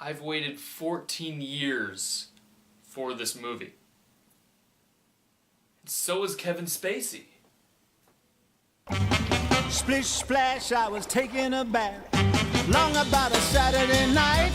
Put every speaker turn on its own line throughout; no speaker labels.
I've waited 14 years for this movie. So is Kevin Spacey.
Splish splash, I was taking a bath, long about a Saturday night.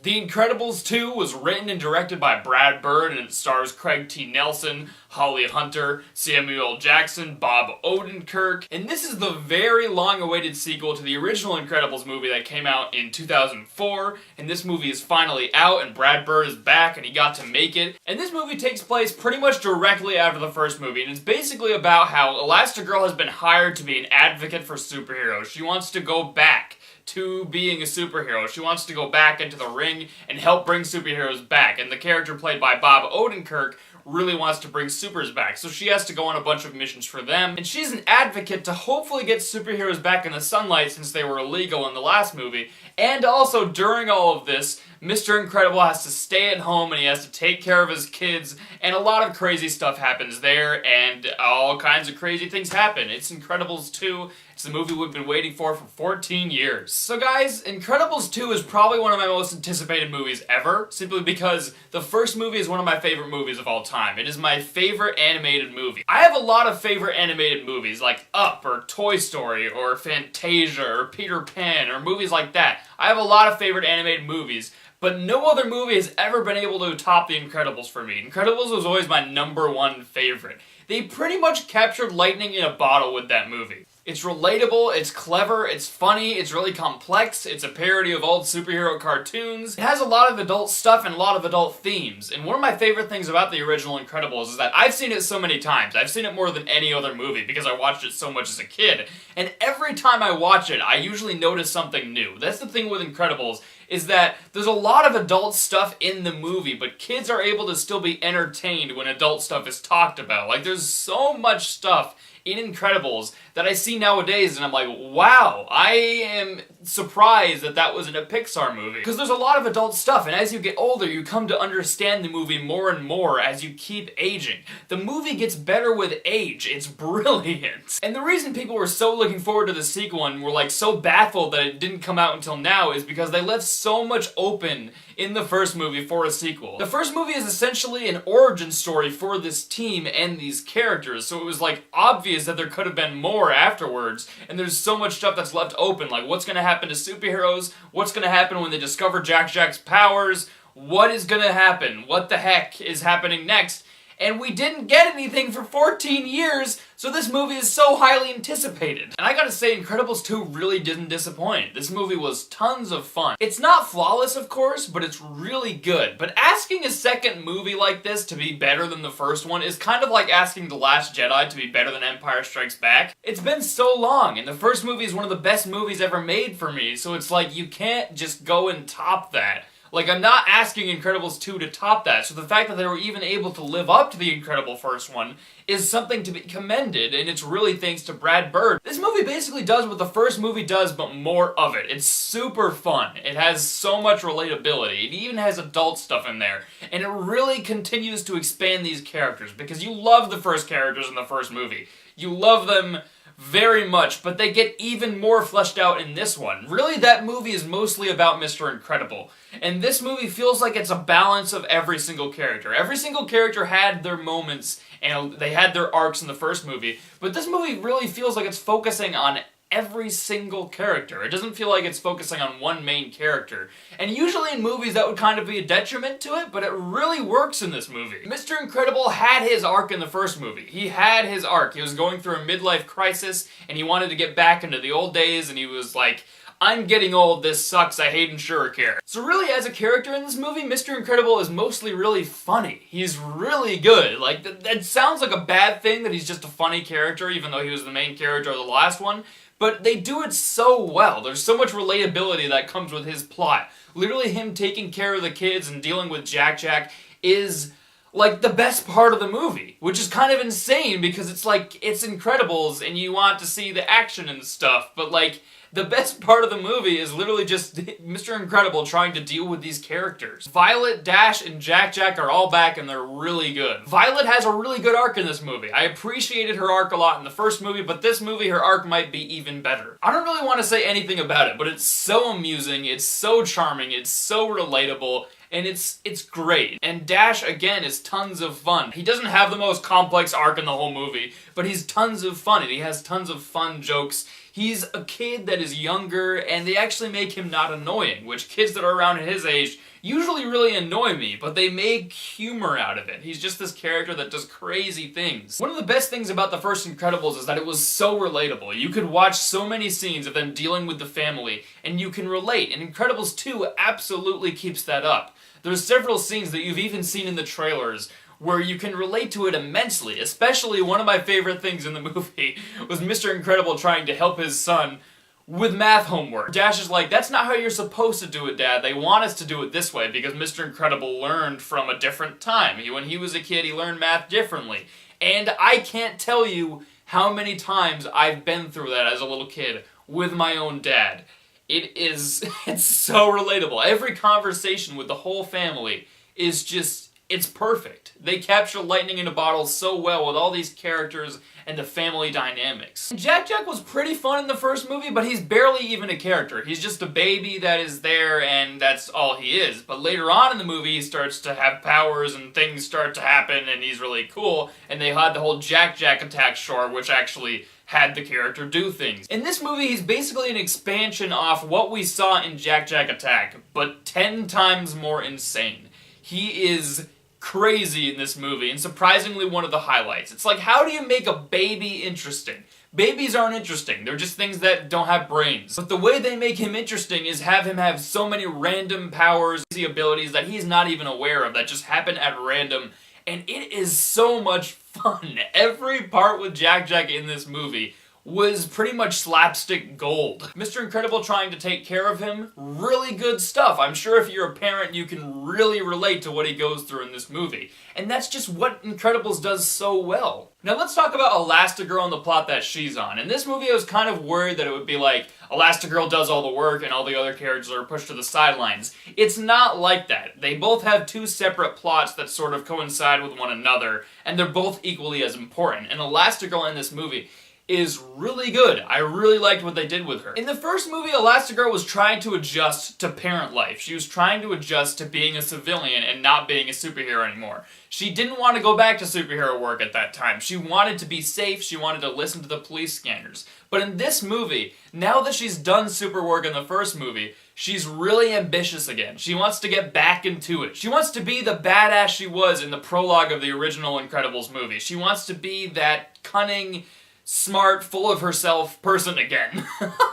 The Incredibles 2 was written and directed by Brad Bird, and it stars Craig T. Nelson, Holly Hunter, Samuel L. Jackson, Bob Odenkirk, and this is the very long-awaited sequel to the original Incredibles movie that came out in 2004, and this movie is finally out, and Brad Bird is back, and he got to make it. And this movie takes place pretty much directly after the first movie, and it's basically about how Elastigirl has been hired to be an advocate for superheroes. She wants to go back to being a superhero. She wants to go back into the ring and help bring superheroes back. And the character played by Bob Odenkirk really wants to bring supers back. So she has to go on a bunch of missions for them. And she's an advocate to hopefully get superheroes back in the sunlight since they were illegal in the last movie. And also, during all of this, Mr. Incredible has to stay at home and he has to take care of his kids, and a lot of crazy stuff happens there, and all kinds of crazy things happen. It's Incredibles 2. It's the movie we've been waiting for 14 years. So guys, Incredibles 2 is probably one of my most anticipated movies ever, simply because the first movie is one of my favorite movies of all time. It is my favorite animated movie. I have a lot of favorite animated movies, like Up, or Toy Story, or Fantasia, or Peter Pan, or movies like that. I have a lot of favorite animated movies, but no other movie has ever been able to top The Incredibles for me. Incredibles was always my #1 favorite. They pretty much captured lightning in a bottle with that movie. It's relatable, it's clever, it's funny, it's really complex, it's a parody of old superhero cartoons. It has a lot of adult stuff and a lot of adult themes. And one of my favorite things about the original Incredibles is that I've seen it so many times. I've seen it more than any other movie because I watched it so much as a kid. And every time I watch it, I usually notice something new. That's the thing with Incredibles, is that there's a lot of adult stuff in the movie, but kids are able to still be entertained when adult stuff is talked about. Like, there's so much stuff in Incredibles that I see nowadays, and I'm like, wow, I am surprised that that was in a Pixar movie. Because there's a lot of adult stuff, and as you get older, you come to understand the movie more and more as you keep aging. The movie gets better with age. It's brilliant. And the reason people were so looking forward to the sequel and were like so baffled that it didn't come out until now is because they left so much open in the first movie for a sequel. The first movie is essentially an origin story for this team and these characters, so it was like obvious that there could have been more afterwards, and there's so much stuff that's left open, like what's gonna happen to superheroes, what's gonna happen when they discover Jack's powers, what is gonna happen, what the heck is happening next, and we didn't get anything for 14 years, so this movie is so highly anticipated. And I gotta say, Incredibles 2 really didn't disappoint. This movie was tons of fun. It's not flawless, of course, but it's really good. But asking a second movie like this to be better than the first one is kind of like asking The Last Jedi to be better than Empire Strikes Back. It's been so long, and the first movie is one of the best movies ever made for me, so it's like you can't just go and top that. Like, I'm not asking Incredibles 2 to top that, so the fact that they were even able to live up to the incredible first one is something to be commended, and it's really thanks to Brad Bird. This movie basically does what the first movie does, but more of it. It's super fun. It has so much relatability. It even has adult stuff in there, and it really continues to expand these characters, because you love the first characters in the first movie. You love them very much, but they get even more fleshed out in this one. Really, that movie is mostly about Mr. Incredible, and this movie feels like it's a balance of every single character. Every single character had their moments, and they had their arcs in the first movie, but this movie really feels like it's focusing on every single character. It doesn't feel like it's focusing on one main character. And usually in movies that would kind of be a detriment to it, but it really works in this movie. Mr. Incredible had his arc in the first movie. He had his arc. He was going through a midlife crisis, and he wanted to get back into the old days, and he was like, I'm getting old, this sucks, I hate Insurer Care. So really, as a character in this movie, Mr. Incredible is mostly really funny. He's really good. Like, that sounds like a bad thing that he's just a funny character, even though he was the main character of the last one. But they do it so well. There's so much relatability that comes with his plot. Literally him taking care of the kids and dealing with Jack is like the best part of the movie, which is kind of insane because it's like, it's Incredibles and you want to see the action and stuff, but like, the best part of the movie is literally just Mr. Incredible trying to deal with these characters. Violet, Dash, and Jack are all back and they're really good. Violet has a really good arc in this movie. I appreciated her arc a lot in the first movie, but this movie, her arc might be even better. I don't really want to say anything about it, but it's so amusing, it's so charming, it's so relatable, and it's great. And Dash, again, is tons of fun. He doesn't have the most complex arc in the whole movie, but he's tons of fun, and he has tons of fun jokes. He's a kid that is younger, and they actually make him not annoying, which kids that are around his age usually really annoy me, but they make humor out of it. He's just this character that does crazy things. One of the best things about the first Incredibles is that it was so relatable. You could watch so many scenes of them dealing with the family, and you can relate, and Incredibles 2 absolutely keeps that up. There's several scenes that you've even seen in the trailers where you can relate to it immensely. Especially one of my favorite things in the movie was Mr. Incredible trying to help his son with math homework. Dash is like, that's not how you're supposed to do it, Dad. They want us to do it this way because Mr. Incredible learned from a different time. When he was a kid, he learned math differently. And I can't tell you how many times I've been through that as a little kid with my own dad. It's so relatable. Every conversation with the whole family is just, it's perfect. They capture lightning in a bottle so well with all these characters and the family dynamics. Jack was pretty fun in the first movie, but he's barely even a character. He's just a baby that is there and that's all he is. But later on in the movie, he starts to have powers and things start to happen and he's really cool. And they had the whole Jack attack shore, which actually had the character do things. In this movie, he's basically an expansion off what we saw in Jack Attack, but 10 times more insane. He is crazy in this movie, and surprisingly one of the highlights. It's like, how do you make a baby interesting? Babies aren't interesting, they're just things that don't have brains. But the way they make him interesting is have him have so many random powers, abilities that he's not even aware of, that just happen at random, and it is so much fun. Every part with Jack in this movie was pretty much slapstick gold. Mr. Incredible trying to take care of him, really good stuff. I'm sure if you're a parent, you can really relate to what he goes through in this movie. And that's just what Incredibles does so well. Now let's talk about Elastigirl and the plot that she's on. In this movie, I was kind of worried that it would be like, Elastigirl does all the work and all the other characters are pushed to the sidelines. It's not like that. They both have two separate plots that sort of coincide with one another, and they're both equally as important. And Elastigirl in this movie is really good. I really liked what they did with her. In the first movie, Elastigirl was trying to adjust to parent life. She was trying to adjust to being a civilian and not being a superhero anymore. She didn't want to go back to superhero work at that time. She wanted to be safe, she wanted to listen to the police scanners. But in this movie, now that she's done super work in the first movie, she's really ambitious again. She wants to get back into it. She wants to be the badass she was in the prologue of the original Incredibles movie. She wants to be that cunning, smart, full of herself person again.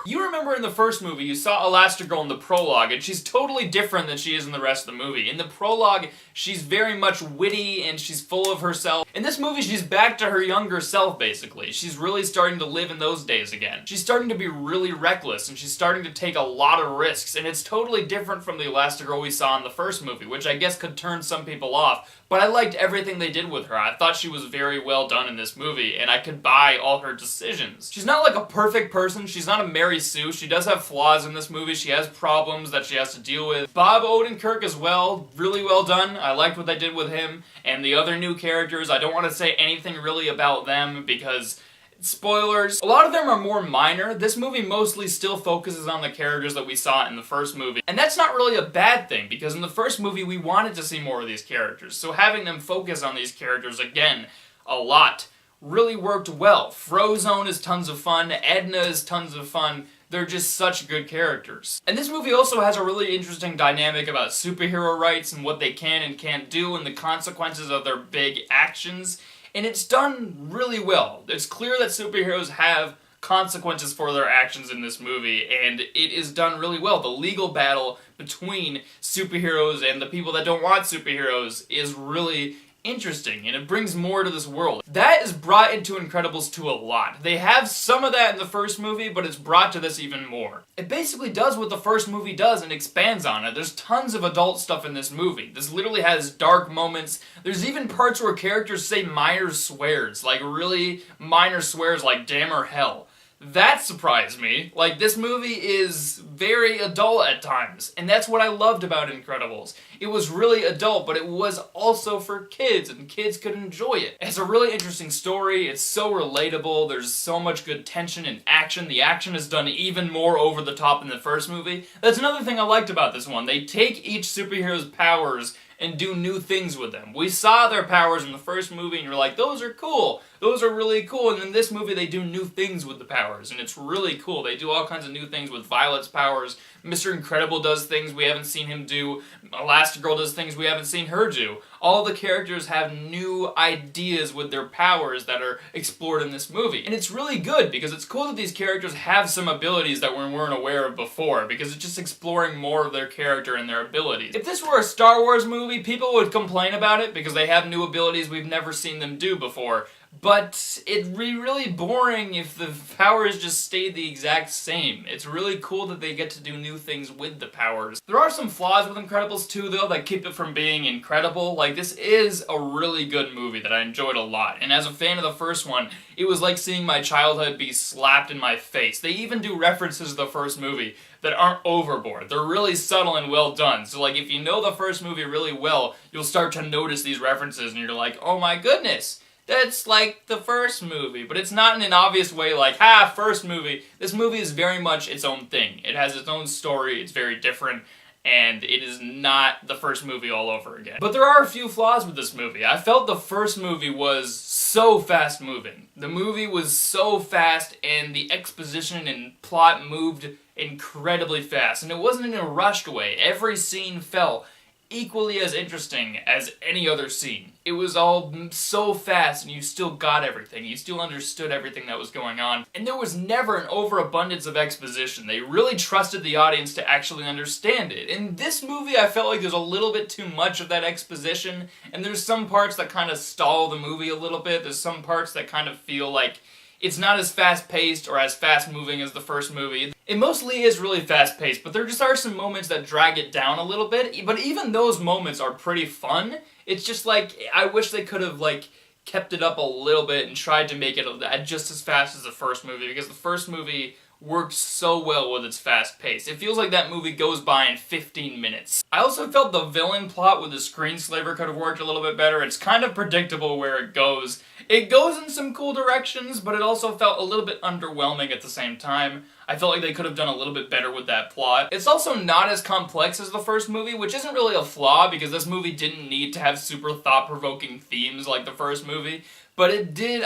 You remember in the first movie, you saw Elastigirl in the prologue, and she's totally different than she is in the rest of the movie. In the prologue, she's very much witty, and she's full of herself. In this movie, she's back to her younger self, basically. She's really starting to live in those days again. She's starting to be really reckless, and she's starting to take a lot of risks, and it's totally different from the Elastigirl we saw in the first movie, which I guess could turn some people off, but I liked everything they did with her. I thought she was very well done in this movie, and I could buy all her decisions. She's not like a perfect person. She's not a Mary Sue. She does have flaws in this movie. She has problems that she has to deal with. Bob Odenkirk as well, really well done. I liked what they did with him. And the other new characters, I don't want to say anything really about them because spoilers. A lot of them are more minor. This movie mostly still focuses on the characters that we saw in the first movie. And that's not really a bad thing, because in the first movie we wanted to see more of these characters. So having them focus on these characters again a lot really worked well. Frozone is tons of fun. Edna is tons of fun. They're just such good characters. And this movie also has a really interesting dynamic about superhero rights and what they can and can't do and the consequences of their big actions. And it's done really well. It's clear that superheroes have consequences for their actions in this movie, and it is done really well. The legal battle between superheroes and the people that don't want superheroes is really interesting, and it brings more to this world. That is brought into Incredibles 2 a lot. They have some of that in the first movie, but it's brought to this even more. It basically does what the first movie does and expands on it. There's tons of adult stuff in this movie. This literally has dark moments. There's even parts where characters say minor swears, like really minor swears like damn or hell. That surprised me. Like, this movie is very adult at times, and that's what I loved about Incredibles. It was really adult, but it was also for kids, and kids could enjoy it. It has a really interesting story, it's so relatable, there's so much good tension and action. The action is done even more over the top in the first movie. That's another thing I liked about this one. They take each superhero's powers and do new things with them. We saw their powers in the first movie and you're like, those are cool, those are really cool, and in this movie they do new things with the powers, and it's really cool. They do all kinds of new things with Violet's powers. Mr. Incredible does things we haven't seen him do. Elastigirl does things we haven't seen her do. All the characters have new ideas with their powers that are explored in this movie. And it's really good because it's cool that these characters have some abilities that we weren't aware of before, because it's just exploring more of their character and their abilities. If this were a Star Wars movie, people would complain about it because they have new abilities we've never seen them do before. But it'd be really boring if the powers just stayed the exact same. It's really cool that they get to do new things with the powers. There are some flaws with Incredibles 2 though that keep it from being incredible. Like, this is a really good movie that I enjoyed a lot. And as a fan of the first one, it was like seeing my childhood be slapped in my face. They even do references to the first movie that aren't overboard. They're really subtle and well done. So like, if you know the first movie really well, you'll start to notice these references and you're like, oh my goodness, that's like the first movie. But it's not in an obvious way like, ha, first movie. This movie is very much its own thing. It has its own story, it's very different, and it is not the first movie all over again. But there are a few flaws with this movie. I felt the first movie was so fast moving. The movie was so fast, and the exposition and plot moved incredibly fast. And it wasn't in a rushed way. Every scene felt equally as interesting as any other scene. It was all so fast and you still got everything. You still understood everything that was going on. And there was never an overabundance of exposition. They really trusted the audience to actually understand it. In this movie, I felt like there's a little bit too much of that exposition, and there's some parts that kind of stall the movie a little bit. There's some parts that kind of feel like it's not as fast-paced or as fast-moving as the first movie. It mostly is really fast-paced, but there just are some moments that drag it down a little bit. But even those moments are pretty fun. It's just like, I wish they could have like kept it up a little bit and tried to make it just as fast as the first movie, because the first movie works so well with its fast pace. It feels like that movie goes by in 15 minutes. I also felt the villain plot with the screenslaver could have worked a little bit better. It's kind of predictable where it goes. It goes in some cool directions, but it also felt a little bit underwhelming at the same time. I felt like they could have done a little bit better with that plot. It's also not as complex as the first movie, which isn't really a flaw because this movie didn't need to have super thought-provoking themes like the first movie, but it did.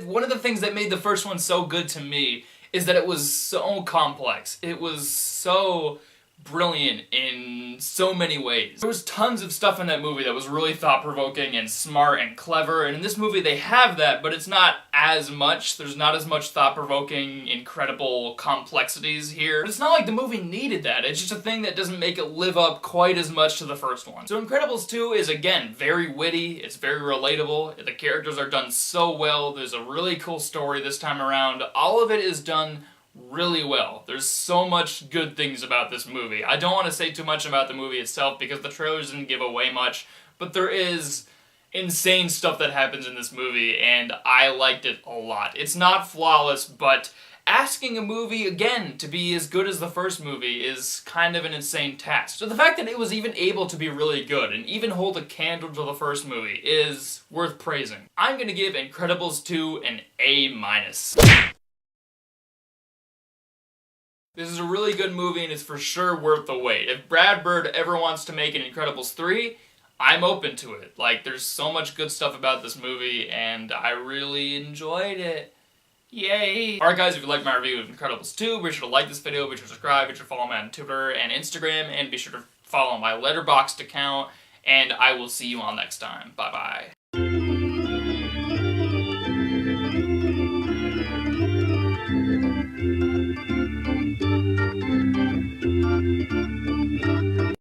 One of the things that made the first one so good to me is that it was so complex. It was so brilliant in so many ways. There was tons of stuff in that movie that was really thought-provoking and smart and clever, and in this movie they have that, but it's not as much. There's not as much thought-provoking, incredible complexities here. But it's not like the movie needed that. It's just a thing that doesn't make it live up quite as much to the first one. So Incredibles 2 is, again, very witty. It's very relatable. The characters are done so well. There's a really cool story this time around. All of it is done really well. There's so much good things about this movie. I don't want to say too much about the movie itself because the trailers didn't give away much, but there is insane stuff that happens in this movie, and I liked it a lot. It's not flawless, but asking a movie, again, to be as good as the first movie is kind of an insane task. So the fact that it was even able to be really good and even hold a candle to the first movie is worth praising. I'm gonna give Incredibles 2 an A-. This is a really good movie and it's for sure worth the wait. If Brad Bird ever wants to make an Incredibles 3, I'm open to it. Like, there's so much good stuff about this movie and I really enjoyed it. Yay! Alright guys, if you liked my review of Incredibles 2, be sure to like this video, be sure to subscribe, be sure to follow me on Twitter and Instagram, and be sure to follow my Letterboxd account, and I will see you all next time. Bye bye.